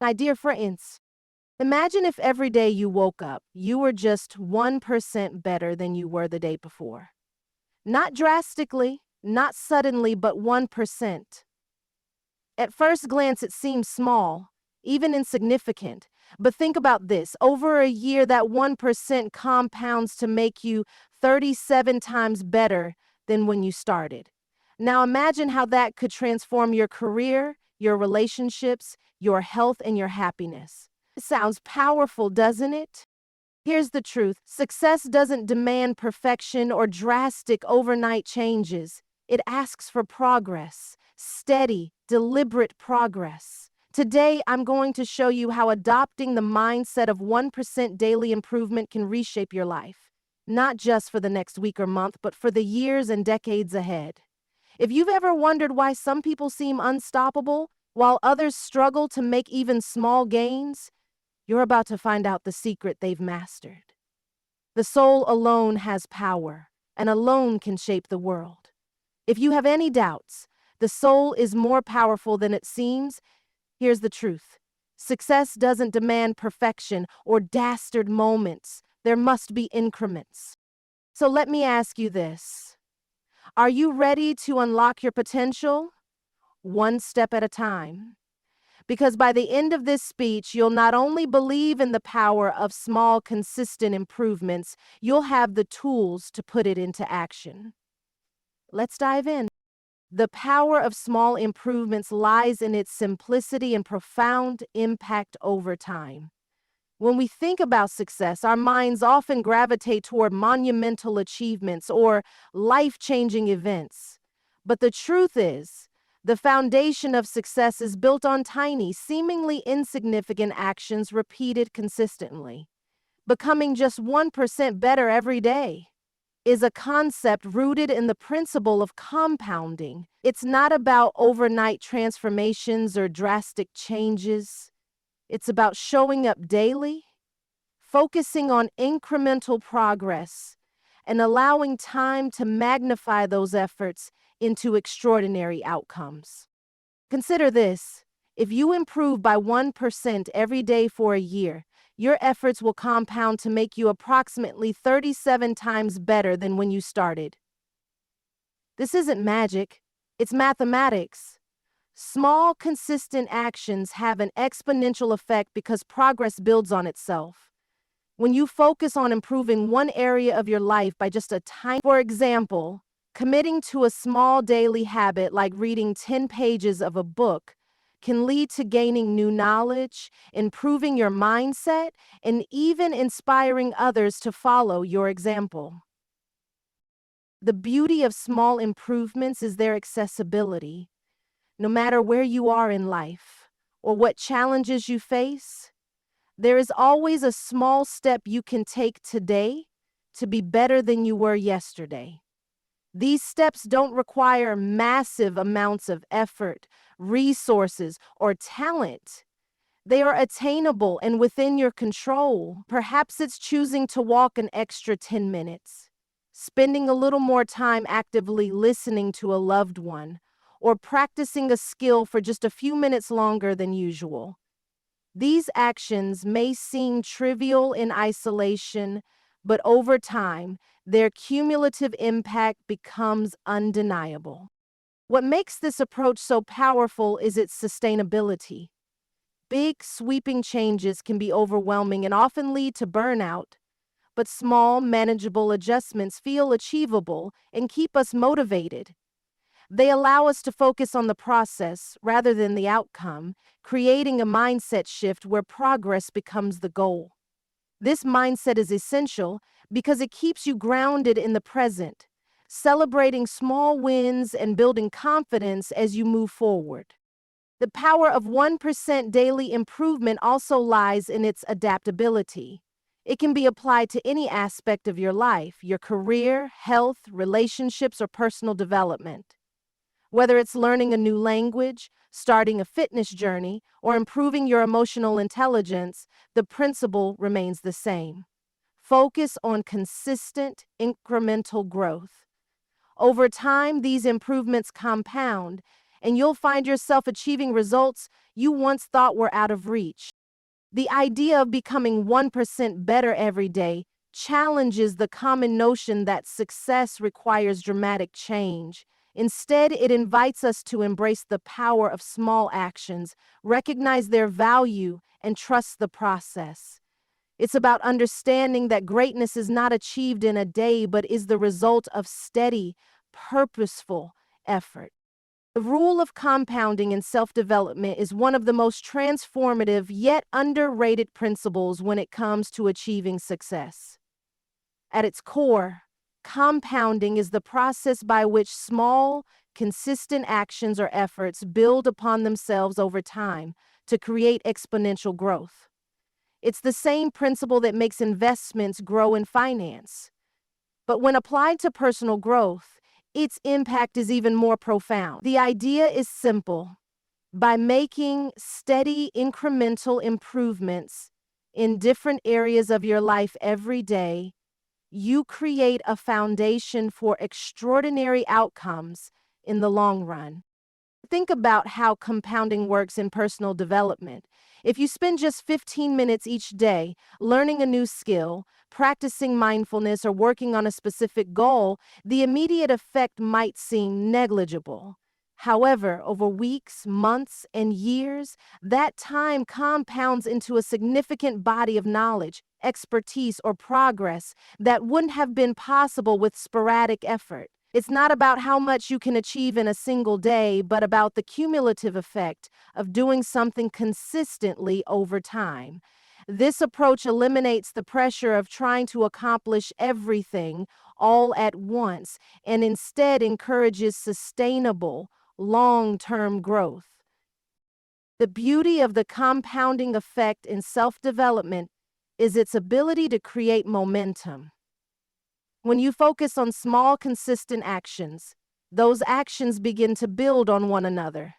My dear friends, imagine if every day you woke up, you were just 1% better than you were the day before. Not drastically, not suddenly, but 1%. At first glance, it seems small, even insignificant. But think about this. Over a year, that 1% compounds to make you 37 times better than when you started. Now imagine how that could transform your career, your relationships, your health, and your happiness. It sounds powerful, doesn't it? Here's the truth. Success doesn't demand perfection or drastic overnight changes. It asks for progress, steady, deliberate progress. Today, I'm going to show you how adopting the mindset of 1% daily improvement can reshape your life. Not just for the next week or month, but for the years and decades ahead. If you've ever wondered why some people seem unstoppable, while others struggle to make even small gains, you're about to find out the secret they've mastered. The soul alone has power, and alone can shape the world. If you have any doubts, the soul is more powerful than it seems. Here's the truth. Success doesn't demand perfection or dastard moments. There must be increments. So let me ask you this. Are you ready to unlock your potential? One step at a time. Because by the end of this speech, you'll not only believe in the power of small, consistent improvements, you'll have the tools to put it into action. Let's dive in. The power of small improvements lies in its simplicity and profound impact over time. When we think about success, our minds often gravitate toward monumental achievements or life-changing events. But the truth is, the foundation of success is built on tiny, seemingly insignificant actions repeated consistently. Becoming just 1% better every day is a concept rooted in the principle of compounding. It's not about overnight transformations or drastic changes. It's about showing up daily, focusing on incremental progress, and allowing time to magnify those efforts into extraordinary outcomes. Consider this. If you improve by 1% every day for a year, your efforts will compound to make you approximately 37 times better than when you started. This isn't magic, it's mathematics. Small, consistent actions have an exponential effect because progress builds on itself. When you focus on improving one area of your life by just a tiny, for example, committing to a small daily habit like reading 10 pages of a book can lead to gaining new knowledge, improving your mindset, and even inspiring others to follow your example. The beauty of small improvements is their accessibility. No matter where you are in life or what challenges you face, there is always a small step you can take today to be better than you were yesterday. These steps don't require massive amounts of effort, resources, or talent. They are attainable and within your control. Perhaps it's choosing to walk an extra 10 minutes, spending a little more time actively listening to a loved one, or practicing a skill for just a few minutes longer than usual. These actions may seem trivial in isolation, but over time, their cumulative impact becomes undeniable. What makes this approach so powerful is its sustainability. Big, sweeping changes can be overwhelming and often lead to burnout, but small, manageable adjustments feel achievable and keep us motivated. They allow us to focus on the process rather than the outcome, creating a mindset shift where progress becomes the goal. This mindset is essential because it keeps you grounded in the present, celebrating small wins and building confidence as you move forward. The power of 1% daily improvement also lies in its adaptability. It can be applied to any aspect of your life, your career, health, relationships, or personal development. Whether it's learning a new language, starting a fitness journey, or improving your emotional intelligence, the principle remains the same. Focus on consistent, incremental growth. Over time, these improvements compound, and you'll find yourself achieving results you once thought were out of reach. The idea of becoming 1% better every day challenges the common notion that success requires dramatic change. Instead, it invites us to embrace the power of small actions, recognize their value, and trust the process. It's about understanding that greatness is not achieved in a day, but is the result of steady, purposeful effort. The rule of compounding in self-development is one of the most transformative yet underrated principles when it comes to achieving success. At its core, compounding is the process by which small, consistent actions or efforts build upon themselves over time to create exponential growth. It's the same principle that makes investments grow in finance. But when applied to personal growth, its impact is even more profound. The idea is simple. By making steady, incremental improvements in different areas of your life every day, you create a foundation for extraordinary outcomes in the long run. Think about how compounding works in personal development. If you spend just 15 minutes each day learning a new skill, practicing mindfulness, or working on a specific goal, the immediate effect might seem negligible. However, over weeks, months, and years, that time compounds into a significant body of knowledge, expertise, or progress that wouldn't have been possible with sporadic effort. It's not about how much you can achieve in a single day, but about the cumulative effect of doing something consistently over time. This approach eliminates the pressure of trying to accomplish everything all at once and instead encourages sustainable, long-term growth. The beauty of the compounding effect in self-development is its ability to create momentum. When you focus on small, consistent actions, those actions begin to build on one another.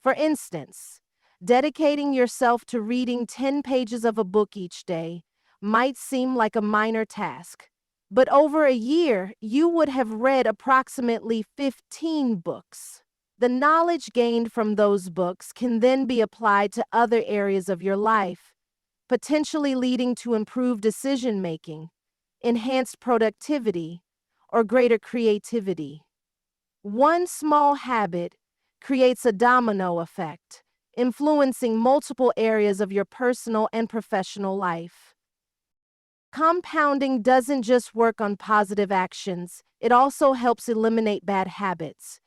For instance, dedicating yourself to reading 10 pages of a book each day might seem like a minor task, but over a year, you would have read approximately 15 books. The knowledge gained from those books can then be applied to other areas of your life, potentially leading to improved decision-making, enhanced productivity, or greater creativity. One small habit creates a domino effect, influencing multiple areas of your personal and professional life. Compounding doesn't just work on positive actions, it also helps eliminate bad habits.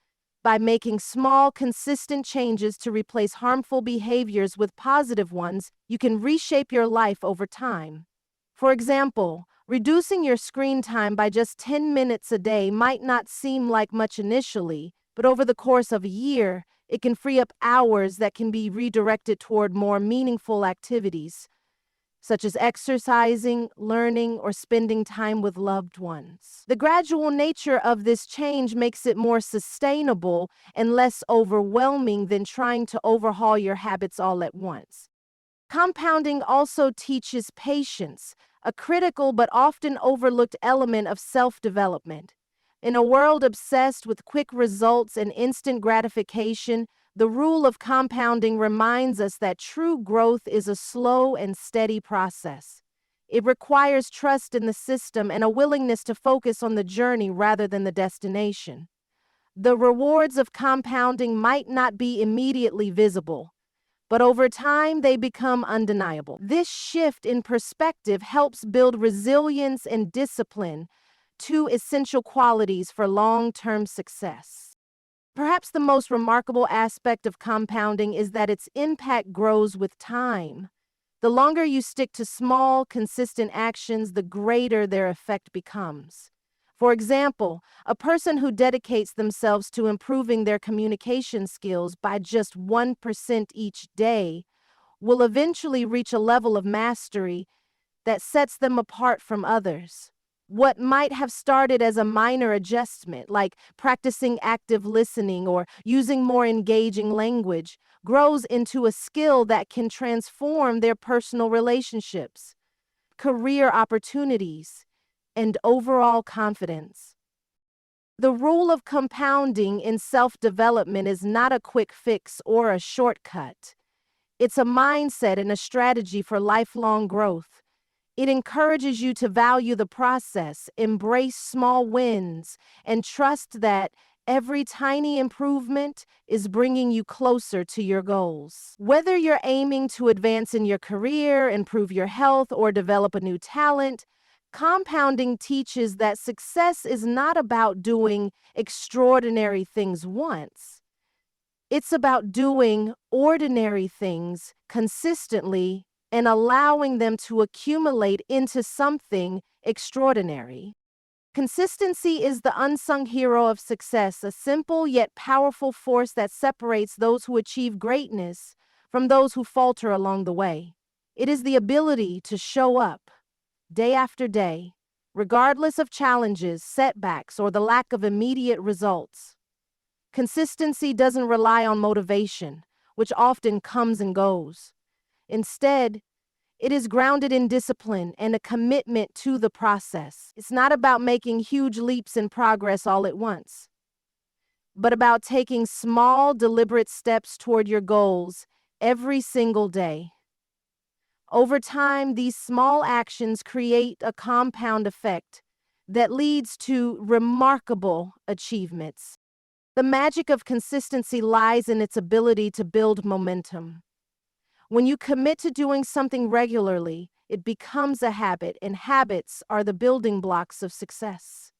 By making small, consistent changes to replace harmful behaviors with positive ones, you can reshape your life over time. For example, reducing your screen time by just 10 minutes a day might not seem like much initially, but over the course of a year, it can free up hours that can be redirected toward more meaningful activities, such as exercising, learning, or spending time with loved ones. The gradual nature of this change makes it more sustainable and less overwhelming than trying to overhaul your habits all at once. Compounding also teaches patience, a critical but often overlooked element of self-development. In a world obsessed with quick results and instant gratification, the rule of compounding reminds us that true growth is a slow and steady process. It requires trust in the system and a willingness to focus on the journey rather than the destination. The rewards of compounding might not be immediately visible, but over time they become undeniable. This shift in perspective helps build resilience and discipline, two essential qualities for long-term success. Perhaps the most remarkable aspect of compounding is that its impact grows with time. The longer you stick to small, consistent actions, the greater their effect becomes. For example, a person who dedicates themselves to improving their communication skills by just 1% each day will eventually reach a level of mastery that sets them apart from others. What might have started as a minor adjustment, like practicing active listening or using more engaging language, grows into a skill that can transform their personal relationships, career opportunities, and overall confidence. The rule of compounding in self-development is not a quick fix or a shortcut. It's a mindset and a strategy for lifelong growth. It encourages you to value the process, embrace small wins, and trust that every tiny improvement is bringing you closer to your goals. Whether you're aiming to advance in your career, improve your health, or develop a new talent, compounding teaches that success is not about doing extraordinary things once. It's about doing ordinary things consistently and allowing them to accumulate into something extraordinary. Consistency is the unsung hero of success, a simple yet powerful force that separates those who achieve greatness from those who falter along the way. It is the ability to show up day after day, regardless of challenges, setbacks, or the lack of immediate results. Consistency doesn't rely on motivation, which often comes and goes. Instead, it is grounded in discipline and a commitment to the process. It's not about making huge leaps in progress all at once, but about taking small, deliberate steps toward your goals every single day. Over time, these small actions create a compound effect that leads to remarkable achievements. The magic of consistency lies in its ability to build momentum. When you commit to doing something regularly, it becomes a habit, and habits are the building blocks of success.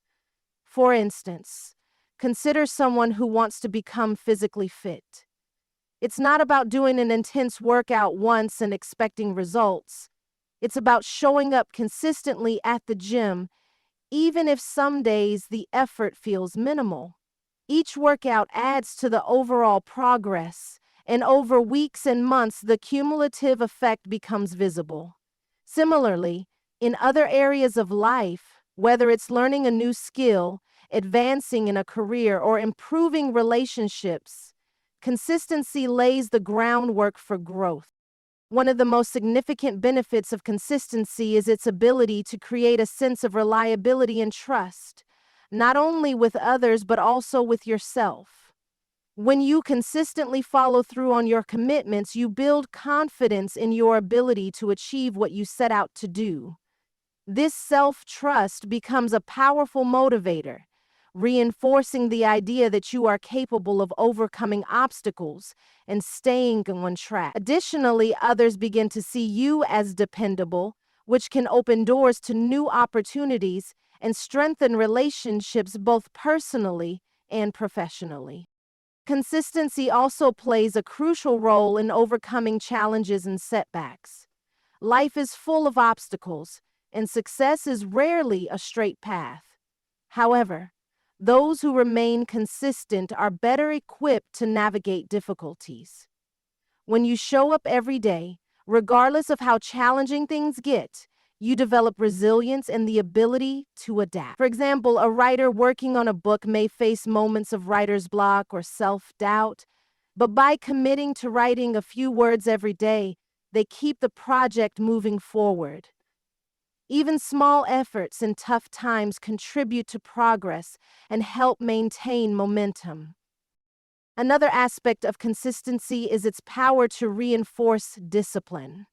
For instance, consider someone who wants to become physically fit. It's not about doing an intense workout once and expecting results. It's about showing up consistently at the gym, even if some days the effort feels minimal. Each workout adds to the overall progress, and over weeks and months, the cumulative effect becomes visible. Similarly, in other areas of life, whether it's learning a new skill, advancing in a career, or improving relationships, consistency lays the groundwork for growth. One of the most significant benefits of consistency is its ability to create a sense of reliability and trust, not only with others but also with yourself. When you consistently follow through on your commitments, you build confidence in your ability to achieve what you set out to do. This self-trust becomes a powerful motivator, reinforcing the idea that you are capable of overcoming obstacles and staying on track. Additionally, others begin to see you as dependable, which can open doors to new opportunities and strengthen relationships both personally and professionally. Consistency also plays a crucial role in overcoming challenges and setbacks. Life is full of obstacles, and success is rarely a straight path. However, those who remain consistent are better equipped to navigate difficulties. When you show up every day, regardless of how challenging things get, you develop resilience and the ability to adapt. For example, a writer working on a book may face moments of writer's block or self-doubt, but by committing to writing a few words every day, they keep the project moving forward. Even small efforts in tough times contribute to progress and help maintain momentum. Another aspect of consistency is its power to reinforce discipline.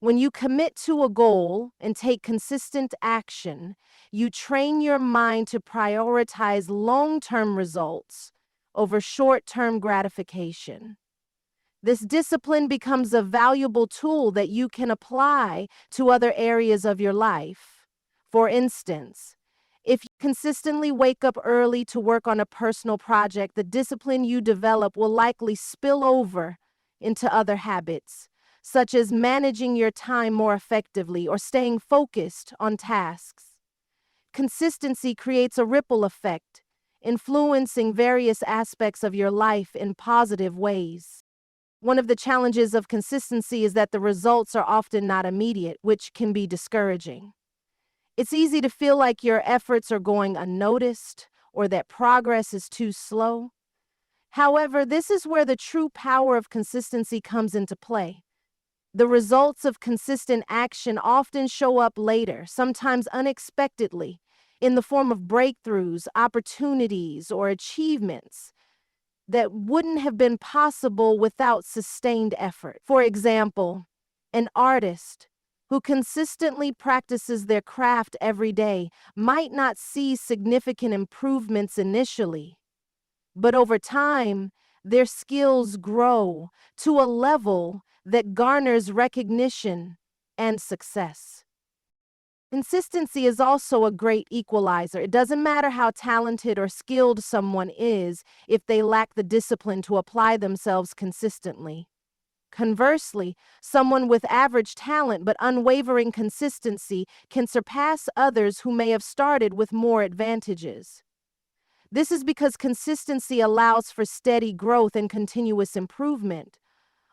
When you commit to a goal and take consistent action, you train your mind to prioritize long-term results over short-term gratification. This discipline becomes a valuable tool that you can apply to other areas of your life. For instance, if you consistently wake up early to work on a personal project, the discipline you develop will likely spill over into other habits, such as managing your time more effectively or staying focused on tasks. Consistency creates a ripple effect, influencing various aspects of your life in positive ways. One of the challenges of consistency is that the results are often not immediate, which can be discouraging. It's easy to feel like your efforts are going unnoticed or that progress is too slow. However, this is where the true power of consistency comes into play. The results of consistent action often show up later, sometimes unexpectedly, in the form of breakthroughs, opportunities, or achievements that wouldn't have been possible without sustained effort. For example, an artist who consistently practices their craft every day might not see significant improvements initially, but over time, their skills grow to a level that garners recognition and success. Consistency is also a great equalizer. It doesn't matter how talented or skilled someone is if they lack the discipline to apply themselves consistently. Conversely, someone with average talent but unwavering consistency can surpass others who may have started with more advantages. This is because consistency allows for steady growth and continuous improvement,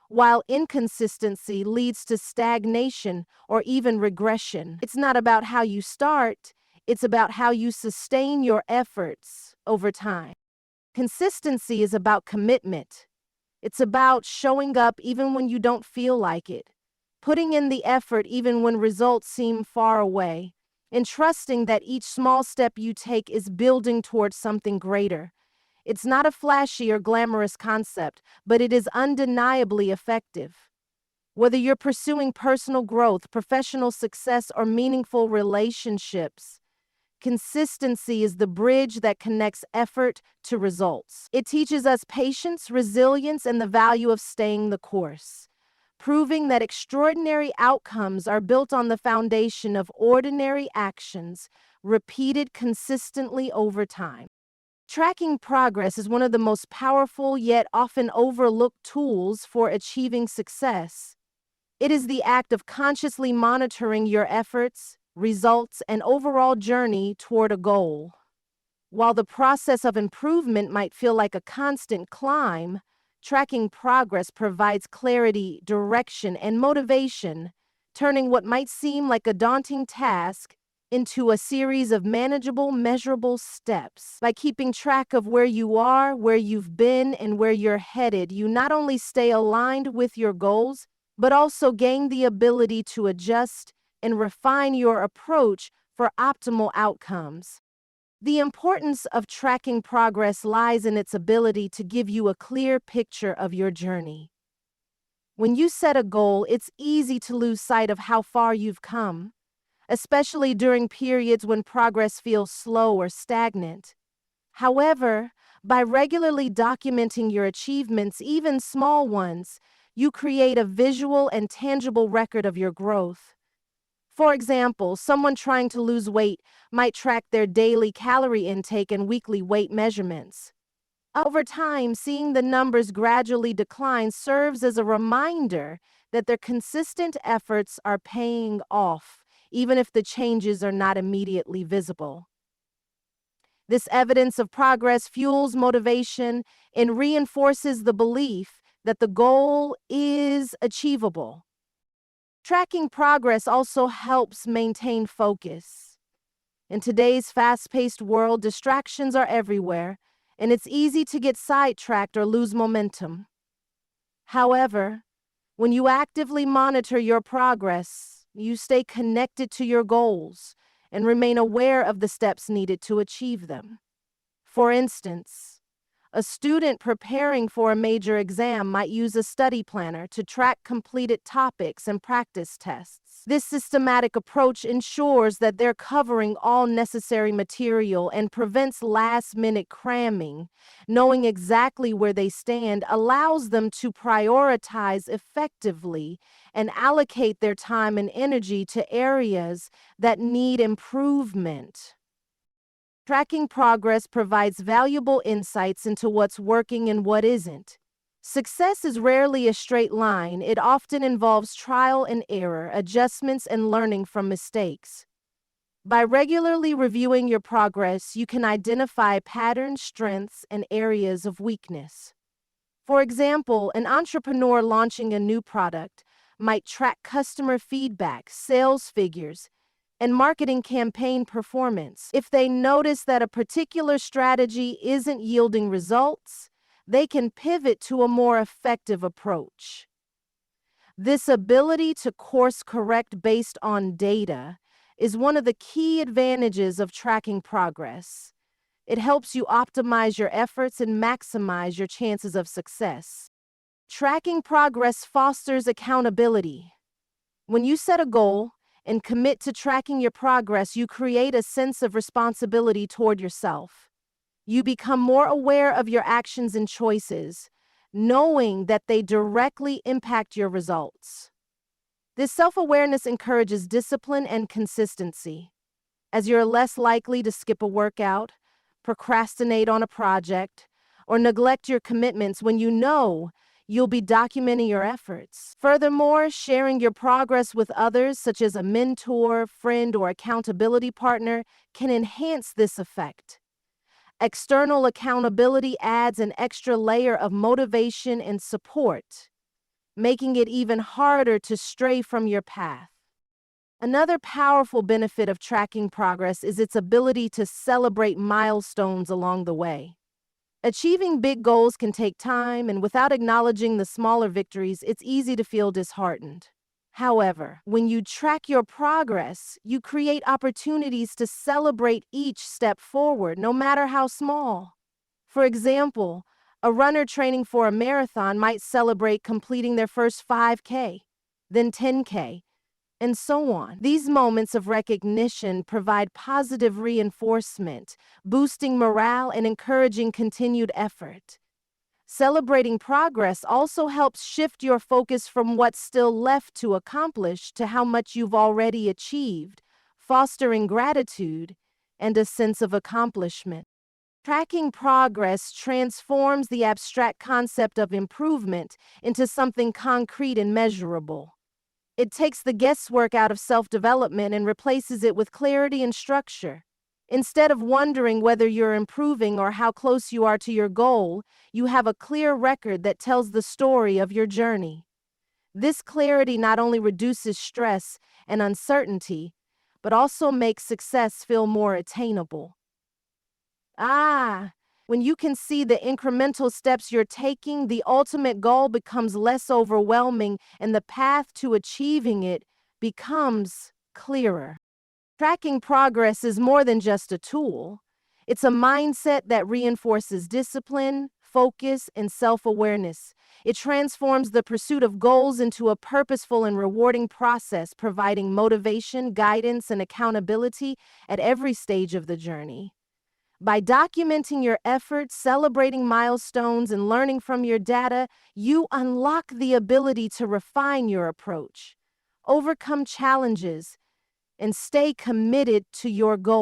while inconsistency leads to stagnation or even regression. It's not about how you start, it's about how you sustain your efforts over time. Consistency is about commitment. It's about showing up even when you don't feel like it, putting in the effort even when results seem far away, and trusting that each small step you take is building towards something greater. It's not a flashy or glamorous concept, but it is undeniably effective. Whether you're pursuing personal growth, professional success, or meaningful relationships, consistency is the bridge that connects effort to results. It teaches us patience, resilience, and the value of staying the course, proving that extraordinary outcomes are built on the foundation of ordinary actions repeated consistently over time. Tracking progress is one of the most powerful yet often overlooked tools for achieving success. It is the act of consciously monitoring your efforts, results, and overall journey toward a goal. While the process of improvement might feel like a constant climb, tracking progress provides clarity, direction, and motivation, turning what might seem like a daunting task into a series of manageable, measurable steps. By keeping track of where you are, where you've been, and where you're headed, you not only stay aligned with your goals, but also gain the ability to adjust and refine your approach for optimal outcomes. The importance of tracking progress lies in its ability to give you a clear picture of your journey. When you set a goal, it's easy to lose sight of how far you've come, especially during periods when progress feels slow or stagnant. However, by regularly documenting your achievements, even small ones, you create a visual and tangible record of your growth. For example, someone trying to lose weight might track their daily calorie intake and weekly weight measurements. Over time, seeing the numbers gradually decline serves as a reminder that their consistent efforts are paying off, even if the changes are not immediately visible. This evidence of progress fuels motivation and reinforces the belief that the goal is achievable. Tracking progress also helps maintain focus. In today's fast-paced world, distractions are everywhere, and it's easy to get sidetracked or lose momentum. However, when you actively monitor your progress, you stay connected to your goals and remain aware of the steps needed to achieve them. For instance, a student preparing for a major exam might use a study planner to track completed topics and practice tests. This systematic approach ensures that they're covering all necessary material and prevents last-minute cramming. Knowing exactly where they stand allows them to prioritize effectively and allocate their time and energy to areas that need improvement. Tracking progress provides valuable insights into what's working and what isn't. Success is rarely a straight line. It often involves trial and error, adjustments, and learning from mistakes. By regularly reviewing your progress, you can identify patterns, strengths, and areas of weakness. For example, an entrepreneur launching a new product might track customer feedback, sales figures, and marketing campaign performance. If they notice that a particular strategy isn't yielding results, they can pivot to a more effective approach. This ability to course correct based on data is one of the key advantages of tracking progress. It helps you optimize your efforts and maximize your chances of success. Tracking progress fosters accountability. When you set a goal and commit to tracking your progress, you create a sense of responsibility toward yourself. You become more aware of your actions and choices, knowing that they directly impact your results. This self-awareness encourages discipline and consistency, as you're less likely to skip a workout, procrastinate on a project, or neglect your commitments when you know you'll be documenting your efforts. Furthermore, sharing your progress with others, such as a mentor, friend, or accountability partner, can enhance this effect. External accountability adds an extra layer of motivation and support, making it even harder to stray from your path. Another powerful benefit of tracking progress is its ability to celebrate milestones along the way. Achieving big goals can take time, and without acknowledging the smaller victories, it's easy to feel disheartened. However, when you track your progress, you create opportunities to celebrate each step forward, no matter how small. For example, a runner training for a marathon might celebrate completing their first 5K, then 10K, and so on. These moments of recognition provide positive reinforcement, boosting morale and encouraging continued effort. Celebrating progress also helps shift your focus from what's still left to accomplish to how much you've already achieved, fostering gratitude and a sense of accomplishment. Tracking progress transforms the abstract concept of improvement into something concrete and measurable. It takes the guesswork out of self-development and replaces it with clarity and structure. Instead of wondering whether you're improving or how close you are to your goal, you have a clear record that tells the story of your journey. This clarity not only reduces stress and uncertainty, but also makes success feel more attainable. When you can see the incremental steps you're taking, the ultimate goal becomes less overwhelming and the path to achieving it becomes clearer. Tracking progress is more than just a tool. It's a mindset that reinforces discipline, focus, and self-awareness. It transforms the pursuit of goals into a purposeful and rewarding process, providing motivation, guidance, and accountability at every stage of the journey. By documenting your efforts, celebrating milestones, and learning from your data, you unlock the ability to refine your approach, overcome challenges, and stay committed to your goals.